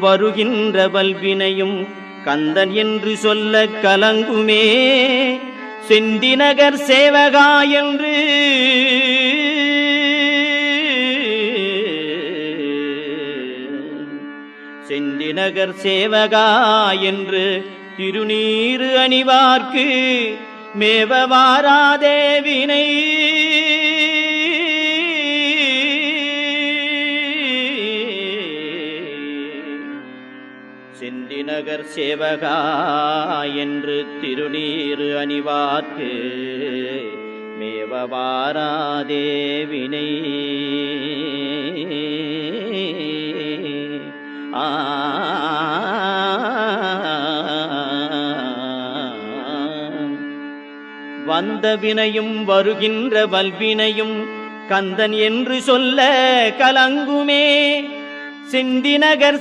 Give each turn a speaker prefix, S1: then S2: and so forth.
S1: வருகின்ற வல்வினையும் கந்தன் என்று சொல்ல கலங்குமே. செந்திநகர் சேவகா என்று செந்திநகர் சேவகா என்று திருநீறு அணிவார்க்கு மேவ வாராதே வினை. செந்திநகர் சேவகா என்று திருநீறு அணிவார்க்கு மேவ வாராதே வினை. வந்த வினையும் வருகின்ற வல்வினையும் கந்தன் என்று சொல்ல கலங்குமே. செந்திநகர்